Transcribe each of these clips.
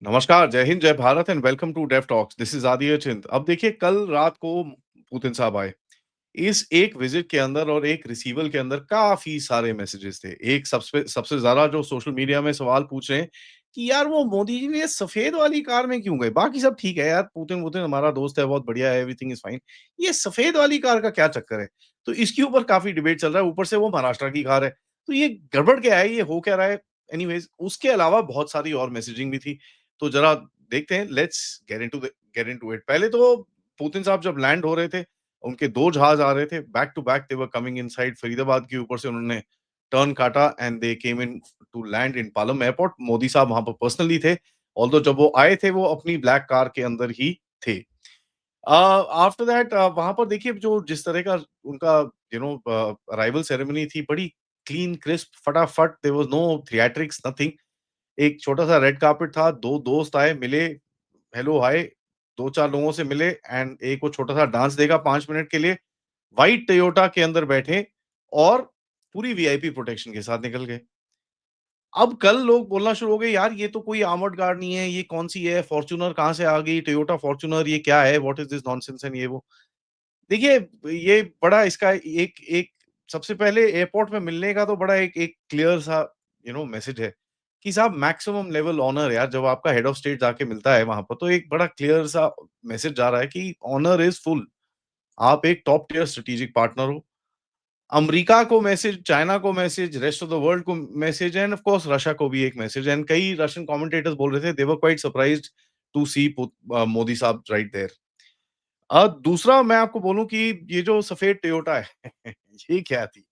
नमस्कार, जय हिंद, जय Bharat and welcome to Dev talks. This is Aditya Chint. अब देखिए कल रात को पुतिन साहब आए। इस एक विज़िट के अंदर और एक रिसीवल के अंदर काफ़ी सारे मैसेजेस थे। एक सबसे सबसे ज़्यादा जो सोशल मीडिया में सवाल पूछ रहे हैं कि यार वो मोदी जी ने सफ़ेद वाली कार में क्यों गए? बाकी सब ठीक है यार, पुतिन-वुतिन हमारा दोस्त है, बहुत बढ़िया है, एवरीथिंग इज़ फाइन। ये सफ़ेद वाली कार का क्या चक्कर है? तो इसके ऊपर काफ़ी डिबेट चल रहा है, ऊपर से वो महाराष्ट्र की कार है। तो ये गड़बड़ क्या है? ये हो क्या रहा है? एनीवेज़ उसके अलावा बहुत सारी और मैसेजिंग भी थी। तो ज़रा देखते हैं, लेट्स गेट इंटू इट। पहले तो पुतिन साहब जब लैंड हो रहे थे, उनके 2 जहाज़ आ रहे थे, back to back they were coming inside Faridabad के ऊपर से उन्होंने टर्न काटा and they came in to land in Palam airport. Modi साहब वहाँ पर पर्सनली थे, ऑल्दो जब वो आए थे, वो अपनी ब्लैक कार के अंदर ही थे। आफ्टर दैट वहाँ पर देखिए जो जिस तरह का उनका अराइवल सेरेमनी थी, बड़ी क्लीन, क्रिस्प, फटाफट, there was no theatrics, nothing. एक छोटा-सा रेड कार्पेट था, 2 दोस्त आए, मिले, हेलो, हाय, 2-4 लोगों से मिले एंड एक वो छोटा-सा डांस देगा 5 मिनट के लिए, व्हाइट टोयोटा के अंदर बैठे और पूरी वीआईपी प्रोटेक्शन के साथ निकल गए। अब कल लोग बोलना शुरू हो गए, यार ये तो कोई आर्मर्ड कार नहीं है, ये कौन-सी है, फॉर्च्यूनर कहाँ से आ गई, टोयोटा फॉर्च्यूनर ये क्या है, what is this nonsense and ये वो। देखिए, ये बड़ा इसका एक एक सबसे पहले एयरपोर्ट में मिलने का तो बड़ा एक एक क्लियर सा मैसेज है कि साहब मैक्सिमम लेवल ऑनर यार, जब आपका हेड ऑफ स्टेट जाके मिलता है वहां पर तो एक बड़ा क्लियर सा मैसेज जा रहा है कि ऑनर इज फुल। आप एक टॉप टियर स्ट्रेटेजिक पार्टनर हो। अमेरिका को मैसेज, चाइना को message, rest of the world को message and of course Russia को भी एक मैसेज। एंड कई रशियन कमेंटेटर्स बोल रहे थे they were quite surprised to see Modi साहब राइट देयर। दूसरा मैं आपको बोलूँ कि ये जो सफ़ेद टोयोटा है ये क्या थी?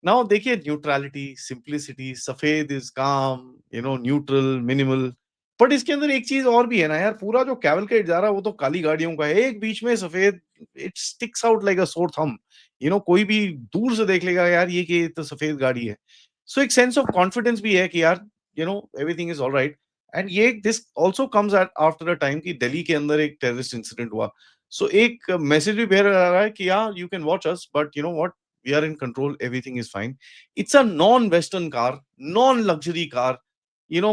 नाउ देखिए, न्यूट्रैलिटी, सिम्प्लिसिटी, सफ़ेद इज़ काम, न्यूट्रल, मिनिमल। बट इसके अंदर एक चीज़ और भी है ना यार, पूरा जो कैवलकेड जा रहा है वो तो काली गाड़ियों का है। एक बीच में सफ़ेद, इट स्टिक्स आउट लाइक अ सोर थंब। कोई भी दूर से देख लेगा यार ये कि ये तो सफ़ेद गाड़ी है। सो एक सेंस ऑफ कॉन्फिडेंस भी है कि यार एवरीथिंग इज़ ऑलराइट। एंड ये this also comes at after a time कि दिल्ली के अंदर एक टेररिस्ट इंसिडेंट हुआ। सो एक मैसेज भी भेजा जा रहा है कि यार you can watch us but you know what, we are in control, everything is fine. It's a non western car, non luxury car.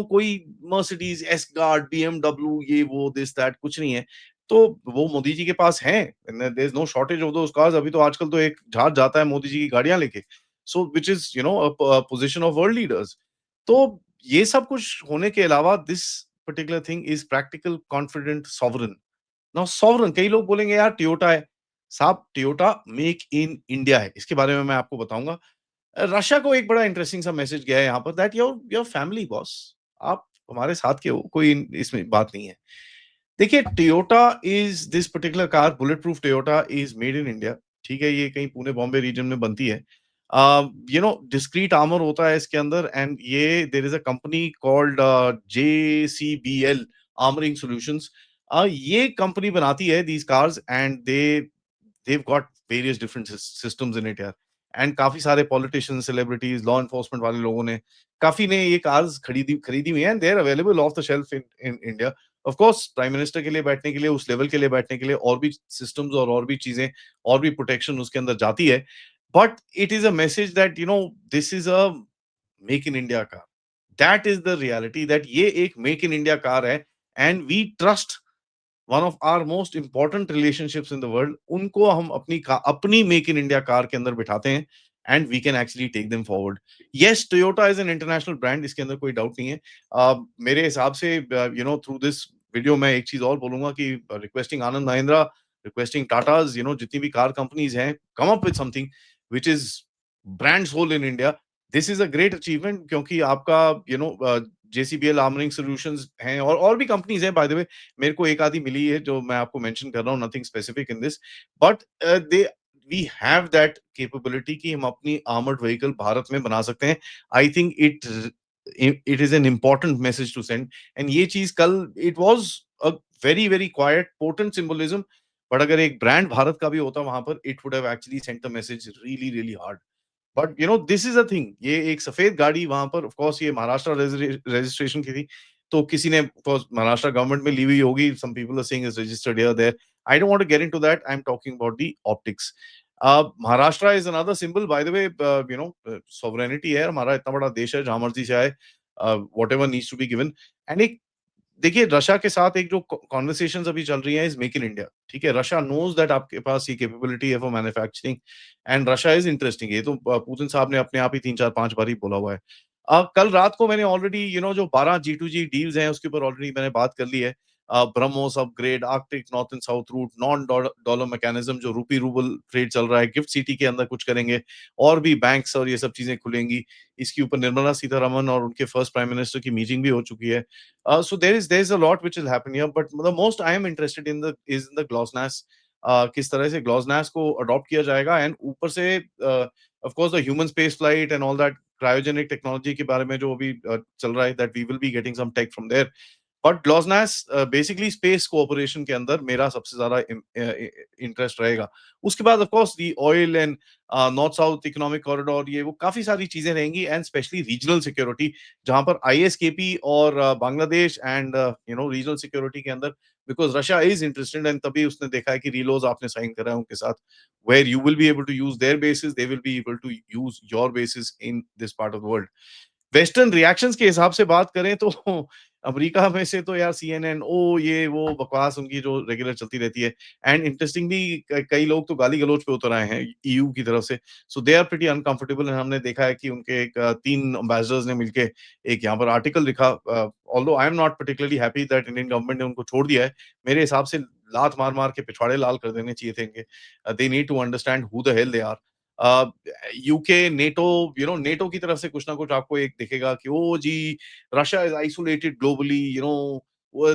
कोई मर्सिडीज एस गार्ड, बीएमडब्ल्यू, ये वो दिस दैट कुछ नहीं है। तो वो मोदी जी के पास है, there is no shortage of those cars. अभी तो आजकल तो एक जहाज जाता है मोदी जी की गाड़ियां लेके। So which is position of world leaders. तो ये सब कुछ होने के अलावा this particular thing is practical, confident, sovereign. Now sovereign, कई लोग बोलेंगे यार टोयोटा है। साहब टोयोटा मेक इन इंडिया है, इसके बारे में मैं आपको बताऊंगा। रशिया को एक बड़ा इंटरेस्टिंग सा मैसेज गया है यहाँ पर that your your family boss, आप हमारे साथ के हो, कोई इसमें बात नहीं है। देखिए, Toyota is this particular car, bullet proof Toyota is made in India. ठीक है, ये कहीं पुणे बॉम्बे रीजन में बनती है। डिस्क्रीट आर्मर होता है इसके अंदर एंड ये there is a company called JCBL armoring solutions. ये कंपनी बनाती है these cars and they've got various different systems in it यार। एंड काफी सारे पॉलिटिशियंस, सेलिब्रिटीज, लॉ एनफोर्समेंट वाले लोगों ने, काफी ने ये कार्स खरीदी खरीदी हुई हैं। They are available off the shelf in in India. Of course prime minister के लिए बैठने के लिए, उस लेवल के लिए बैठने के लिए और भी सिस्टम्स और भी चीजें, और भी प्रोटेक्शन उसके अंदर जाती है। But it is a message that this is a make in India car. That is the reality, that ये एक मेक इन इंडिया कार है and we trust one of our most important relationships in the world, उनको हम अपनी make in India car के अंदर बिठाते हैं and we can actually take them forward. Yes, Toyota is an international brand, इसके अंदर कोई डाउट नहीं है। मेरे हिसाब से थ्रू दिस वीडियो मैं एक चीज और बोलूंगा कि requesting Anand Mahindra, requesting Tatas, जितनी भी कार कंपनीज हैं, come up with something which is brand sold in India. This is a great achievement, क्योंकि आपका JCBL आर्मरिंग सॉल्यूशंस हैं और भी कंपनीज हैं बाय द वे। मेरे को एक आधी मिली है जो मैं आपको मेंशन कर रहा हूँ, nothing specific in this. But they we have that capability कि हम अपनी आर्मर्ड व्हीकल भारत में बना सकते हैं। I think it is an important message to send. And ये चीज कल, it was a very very quite potent symbolism. But अगर एक ब्रांड भारत का भी होता वहां पर, it would have actually sent the message really really hard. But this is a thing, ये एक सफेद गाड़ी वहां पर, ऑफ कोर्स ये महाराष्ट्र रजिस्ट्रेशन की थी। तो किसी ने ऑफ कोर्स महाराष्ट्र गवर्नमेंट में ली हुई होगी, some people are saying it's registered here there. I don't want to get into that, I am talking about the optics. Maharashtra is another symbol by the way. Sovereignty है, हमारा इतना बड़ा देश है, जहां मर्जी से आए, whatever needs to be given. And एक देखिए रशिया के साथ एक जो कॉन्वर्सेशंस अभी चल रही हैं इज़ मेक इन इंडिया, ठीक है? रशिया नोज़ दैट आपके पास ये कैपेबिलिटी है for manufacturing and Russia is interesting. ये तो पुतिन साहब ने अपने आप ही 3, 4, 5 बार ही बोला हुआ है। कल रात को मैंने ऑलरेडी जो 12 जी2जी डील्स हैं उसके ऊपर ऑलरेडी मैंने बात कर ली है। BrahMos upgrade, Arctic north and south route, non dollar mechanism जो रूपी रूबल ट्रेड चल रहा है, गिफ्ट सिटी के अंदर कुछ करेंगे और भी बैंक्स और ये सब चीज़ें खुलेंगी। इसके ऊपर निर्मला सीतारमण और उनके फर्स्ट प्राइम मिनिस्टर की मीटिंग भी हो चुकी है। So there is a lot which will happen here, but the most I am interested in the is in the GLONASS. किस तरह से GLONASS को अडॉप्ट किया जाएगा एंड ऊपर से of course the human space flight and all that cryogenic technology के बारे में जो अभी चल रहा है that we will be getting some tech from there. But ग्लॉसनेस बेसिकली स्पेस कोऑपरेशन के अंदर मेरा सबसे ज्यादा इंटरेस्ट रहेगा। उसके बाद of course the oil and north south economic corridor, ये वो काफी सारी चीजें रहेंगी एंड स्पेशली रीजनल सिक्योरिटी, जहां पर आईएसकेपी और बांग्लादेश एंड रीजनल सिक्योरिटी के अंदर, because Russia is interested and तभी उसने देखा है कि रीलोज आपने साइन करा है उनके साथ, where you will be able to use their basis, they will be able to use your basis in this part of the world. Western reactions के हिसाब से बात करें तो अमेरिका में से तो यार सीएनएन ओ ये वो बकवास उनकी जो रेगुलर चलती रहती है एंड इंटरेस्टिंगली कई लोग तो गाली गलौज पे उतर आए हैं ईयू की तरफ से। So they are pretty uncomfortable and हमने देखा है कि उनके तीन एम्बेसडर्स ने मिलके एक यहाँ पर आर्टिकल लिखा। Although I am not particularly happy that Indian government ने उनको छोड़ दिया है। मेरे हिसाब से लात मार मार के पिछवाड़े लाल कर देने चाहिए थे इनके। They need to understand who the hell they are. UK, NATO, NATO की तरफ से कुछ ना कुछ आपको एक दिखेगा कि ओ जी, Russia is isolated globally,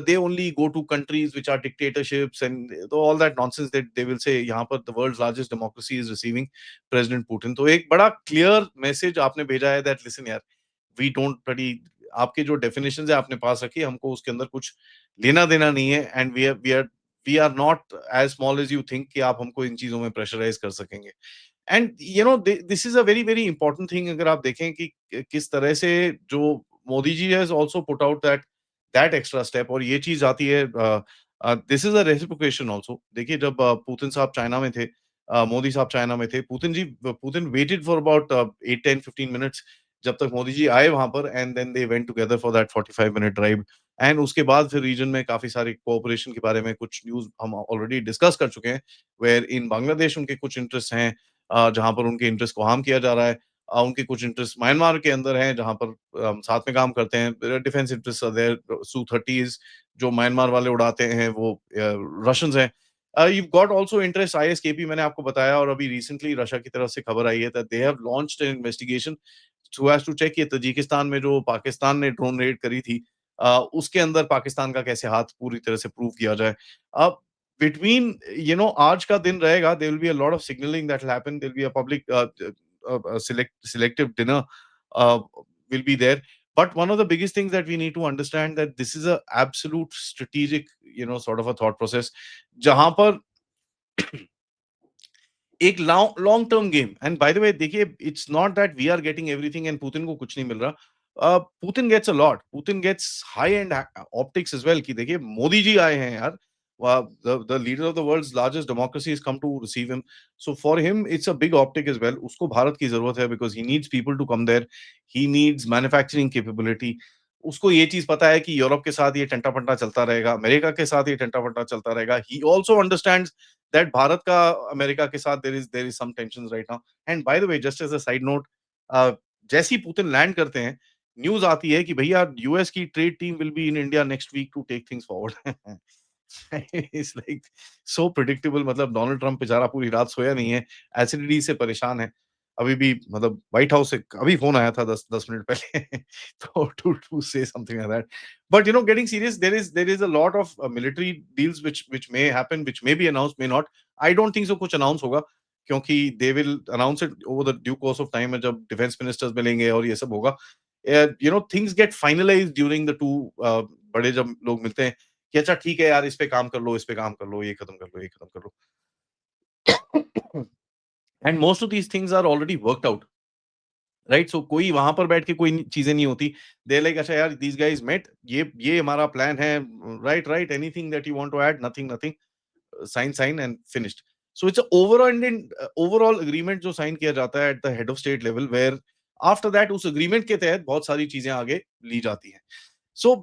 they only go to countries which are dictatorships and all that nonsense that they will say यहाँ पर the world's largest democracy is receiving President Putin। तो एक बड़ा क्लियर मैसेज आपने भेजा है that listen यार, we don't study, आपके जो डेफिनेशन है आपने पास रखी, हमको उसके अंदर कुछ लेना देना नहीं है and we are not as small as you think कि आप हमको इन चीजों में प्रेशराइज कर सकेंगे। And this is a very very important thing, अगर आप देखें कि किस तरह से जो Modi ji has also put out that that extra step, और ये चीज आती है this is a reciprocation also. देखिए जब पुतिन साहब चाइना में थे, मोदी साहब चाइना में थे, Putin waited for about 8, 10, 15 minutes जब तक मोदी जी आए वहां पर, and then they went together for that 45 minute drive. And उसके बाद फिर रीजन में काफी सारे कोऑपरेशन के बारे में कुछ न्यूज हम ऑलरेडी डिस्कस कर चुके हैं, वेयर इन बांग्लादेश उनके कुछ इंटरेस्ट हैं, जहाँ पर उनके इंटरेस्ट को हार्म किया जा रहा है। उनके कुछ इंटरेस्ट म्यांमार के अंदर हैं, जहाँ पर हम साथ में काम करते हैं। डिफेंस इंटरेस्ट आर देयर, सू-30s जो म्यांमार वाले उड़ाते हैं वो रशियंस हैं। You got also interest ISKP, मैंने आपको बताया, और अभी रिसेंटली रशिया की तरफ से खबर आई है that they have launched an investigation so as to check ये ताजिकिस्तान में जो पाकिस्तान ने ड्रोन रेड करी थी, उसके अंदर पाकिस्तान का कैसे हाथ पूरी तरह से प्रूव किया जाए। अब between आज का दिन रहेगा, there will be a lot of signaling that will happen, there will be a public selective dinner uh, will be there, but one of the biggest things that we need to understand that this is a absolute strategic sort of a thought process, जहां पर एक long term game. And by the way देखिए, it's not that we are getting everything and Putin को कुछ नहीं मिल रहा। Putin gets a lot, Putin gets high and optics as well, कि देखिए मोदी जी आए हैं यार, the leader of the world's largest democracy is come to receive him, so for him it's a big optic as well. उसको भारत की जरूरत है because he needs people to come there, he needs manufacturing capability. उसको ये चीज पता है कि यूरोप के साथ ये टंटा पंटा चलता रहेगा, अमेरिका के साथ ये टंटा पंटा चलता रहेगा। He also understands that Bharat का अमेरिका के साथ there is some tensions right now. And by the way just as a side note, जैसे ही पुतिन लैंड करते हैं, न्यूज़ आती है कि भैया यूएस की trade team will be in India next week to take things forward. It's like so predictable, मतलब डोनाल्ड ट्रम्प बेचारा पूरी रात सोया नहीं है, एसिडिटी से परेशान है। अभी भी मतलब व्हाइट हाउस से अभी फ़ोन आया था 10 मिनट पहले तो to say something like that. But getting serious, there is a lot of military deals which may happen, which may be announced, may not. I don't think so कुछ announce होगा, क्योंकि they will announce it over the due course of time, जब defence ministers मिलेंगे और ये सब होगा। things get finalized during the two बड़े जब लोग मिलते हैं कि अच्छा ठीक है यार, इस पे काम कर लो, इस पे काम कर लो, ये खत्म कर लो, ये खत्म कर लो। And most of these things are already worked out, right? So कोई वहां पर बैठ के कोई चीजें नहीं होती। दे लाइक अच्छा यार, दीज गाइज मेट, ये हमारा प्लान है, right right, anything that you want to add, nothing nothing, sign sign and finished. So it's overall agreement जो साइन किया जाता है at the head of state level, where after that उस agreement के तहत बहुत सारी चीजें आगे ली जाती हैं। So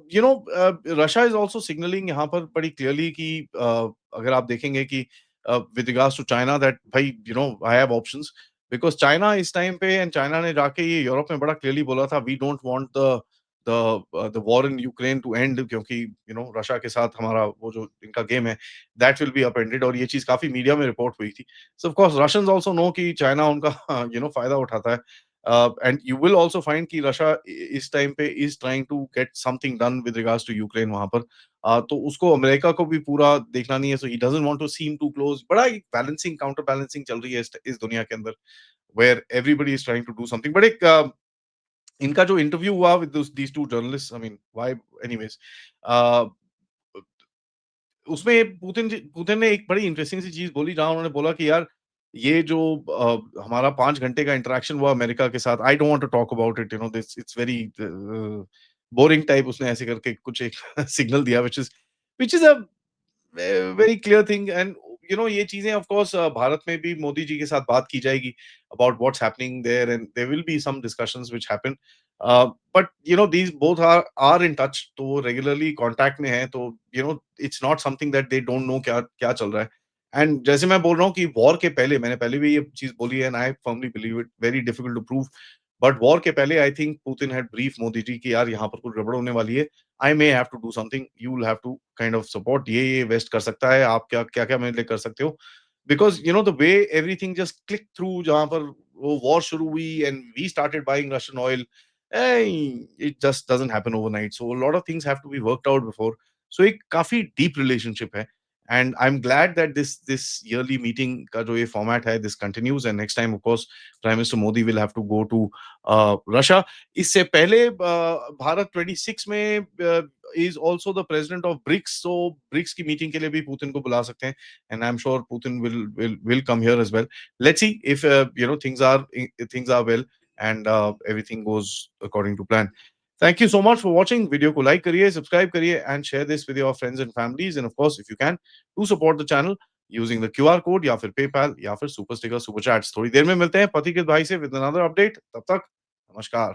Russia is also signalling यहाँ पर बड़ी क्लियरली कि अगर आप देखेंगे कि with regards to China that भाई I have options, because China इस टाइम पे, एंड चाइना ने जाके ये यूरोप में बड़ा क्लियरली बोला था, we don't want the war in Ukraine to end, क्योंकि रशिया के साथ हमारा वो जो इनका गेम है दैट विल बी अपएंडेड, और ये चीज काफी मीडिया में रिपोर्ट हुई थी। So of course Russians also know कि चाइना उनका फायदा उठाता है, and you will also find कि रशिया इस टाइम पे is trying to get something done with regards to Ukraine वहां पर। तो उसको अमेरिका को भी पूरा देखना नहीं है, so he doesn't want to seem to close. बड़ा एक बैलेंसिंग काउंटर बैलेंसिंग चल रही है इस दुनिया के अंदर, where everybody is trying to do something. But एक इनका जो इंटरव्यू हुआ with these two journalists, I mean why, anyways, उसमें पुतिन ने एक बड़ी इंटरेस्टिंग सी चीज़ बोली, जहाँ उन्होंने बोला कि यार ये जो हमारा 5 घंटे का इंटरैक्शन हुआ अमेरिका के साथ, I don't want to talk about it, this it's very boring type, उसने ऐसे करके कुछ एक सिग्नल दिया, which is a very clear thing. And ये चीजें ऑफ कोर्स भारत में भी मोदी जी के साथ बात की जाएगी about what's happening there, and there will be some discussions which happen, but these both are in touch, तो वो रेगुलरली कांटेक्ट में है, तो it's not something that they don't know क्या क्या चल रहा है। एंड जैसे मैं बोल रहा हूँ कि वॉर के पहले, मैंने पहले भी ये चीज बोली है, and I firmly believe it, very difficult to prove, but war के पहले I think Putin had brief Modi ji कि यार यहाँ पर कुछ गड़बड़ होने वाली है, I may have to do something, you will have to kind of support, ये वेस्ट कर सकता है, आप क्या क्या क्या मेरे लिए कर सकते हो, because the way everything just click through, जहां पर वो वॉर शुरू हुई and we started buying Russian oil, it just doesn't happen overnight, so lot of things have to be worked out before. So एक काफी डीप रिलेशनशिप है, and I am glad that this early meeting का जो ये format है, this continues, and next time of course prime minister Modi will have to go to Russia. इससे पहले भारत 26 में is also the president of BRICS, so BRICS की meeting के लिए भी पुतिन को बुला सकते हैं, and I'm sure Putin will come here as well. Let's see if things are well, and everything goes according to plan. Thank you so much for watching. Video को like करिए, subscribe करिए, and share this with your friends and families, and of course if you can, do support the channel using the QR code या फिर PayPal या फिर super sticker, super chats. थोड़ी देर में मिलते हैं पथिकृत भाई से with another update, तब तक नमस्कार।